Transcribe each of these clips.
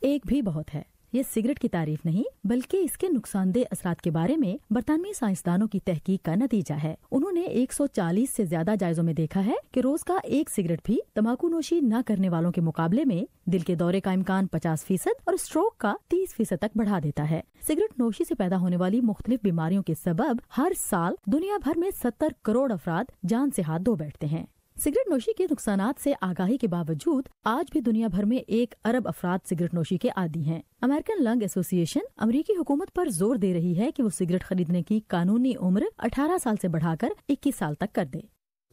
ایک بھی بہت ہے۔ یہ سگریٹ کی تعریف نہیں بلکہ اس کے نقصان دہ اثرات کے بارے میں برطانوی سائنسدانوں کی تحقیق کا نتیجہ ہے۔ انہوں نے 140 سے زیادہ جائزوں میں دیکھا ہے کہ روز کا ایک سگریٹ بھی تمباکو نوشی نہ کرنے والوں کے مقابلے میں دل کے دورے کا امکان 50% اور اسٹروک کا 30% تک بڑھا دیتا ہے۔ سگریٹ نوشی سے پیدا ہونے والی مختلف بیماریوں کے سبب ہر سال دنیا بھر میں 70 کروڑ افراد جان سے ہاتھ دھو بیٹھتے ہیں۔ سگریٹ نوشی کے نقصانات سے آگاہی کے باوجود آج بھی دنیا بھر میں 1 ارب افراد سگریٹ نوشی کے عادی ہیں۔ امریکن لنگ ایسوسی ایشن امریکی حکومت پر زور دے رہی ہے کہ وہ سگریٹ خریدنے کی قانونی عمر 18 سال سے بڑھا کر 21 سال تک کر دے۔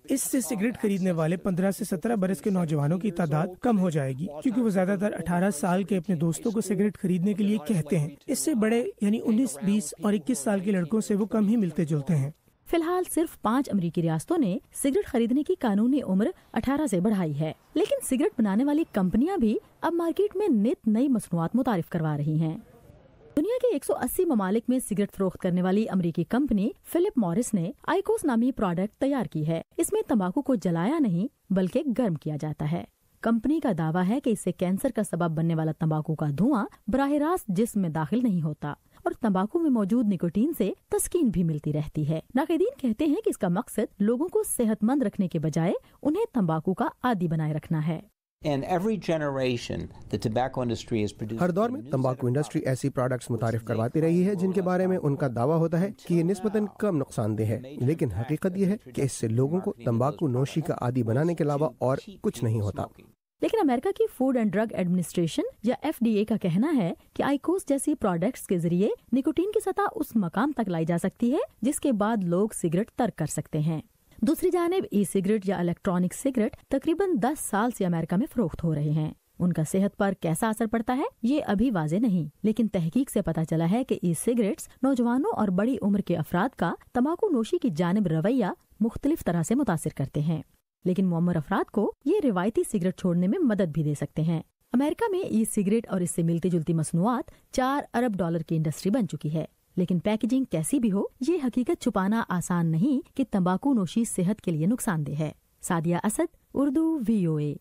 اس سے سگریٹ خریدنے والے 15 سے 17 برس کے نوجوانوں کی تعداد کم ہو جائے گی، کیونکہ وہ زیادہ تر 18 سال کے اپنے دوستوں کو سگریٹ خریدنے کے لیے کہتے ہیں۔ اس سے بڑے یعنی 19، 20 اور 21 سال کے لڑکوں سے وہ کم ہی ملتے جلتے ہیں۔ فی الحال صرف 5 امریکی ریاستوں نے سگریٹ خریدنے کی قانونی عمر 18 سے بڑھائی ہے، لیکن سگریٹ بنانے والی کمپنیاں بھی اب مارکیٹ میں نت نئی مصنوعات متعارف کروا رہی ہیں۔ دنیا کے 180 ممالک میں سگریٹ فروخت کرنے والی امریکی کمپنی فلپ مورس نے آئیکوس نامی پروڈکٹ تیار کی ہے۔ اس میں تمباکو کو جلایا نہیں بلکہ گرم کیا جاتا ہے۔ کمپنی کا دعویٰ ہے کہ اس سے کینسر کا سبب بننے والا تمباکو کا دھواں براہ راست جسم میں داخل نہیں ہوتا اور تمباکو میں موجود نکوٹین سے تسکین بھی ملتی رہتی ہے۔ ناقدین کہتے ہیں کہ اس کا مقصد لوگوں کو صحت مند رکھنے کے بجائے انہیں تمباکو کا عادی بنائے رکھنا ہے۔ ہر دور میں تمباکو انڈسٹری ایسی پروڈکٹس متعارف کرواتی رہی ہے جن کے بارے میں ان کا دعویٰ ہوتا ہے کہ یہ نسبتاً کم نقصان دہ ہے، لیکن حقیقت یہ ہے کہ اس سے لوگوں کو تمباکو نوشی کا عادی بنانے کے علاوہ اور کچھ نہیں ہوتا۔ لیکن امریکہ کی فوڈ اینڈ ڈرگ ایڈمنسٹریشن یا FDA کا کہنا ہے کہ آئیکوس جیسی پروڈکٹس کے ذریعے نکوٹین کی سطح اس مقام تک لائی جا سکتی ہے جس کے بعد لوگ سگریٹ ترک کر سکتے ہیں۔ دوسری جانب ای سگریٹ یا الیکٹرانک سگریٹ تقریباً 10 سال سے امریکہ میں فروخت ہو رہے ہیں۔ ان کا صحت پر کیسا اثر پڑتا ہے یہ ابھی واضح نہیں، لیکن تحقیق سے پتہ چلا ہے کہ ای سگریٹس نوجوانوں اور بڑی عمر کے افراد کا تمباکو نوشی کی جانب رویہ مختلف طرح سے متاثر کرتے ہیں، لیکن معمر افراد کو یہ روایتی سگریٹ چھوڑنے میں مدد بھی دے سکتے ہیں۔ امریکہ میں ای سگریٹ اور اس سے ملتی جلتی مصنوعات $4 ارب کی انڈسٹری بن چکی ہے، لیکن پیکیجنگ کیسی بھی ہو یہ حقیقت چھپانا آسان نہیں کہ تمباکو نوشی صحت کے لیے نقصان دہ ہے۔ سعدیہ اسد، اردو VOA۔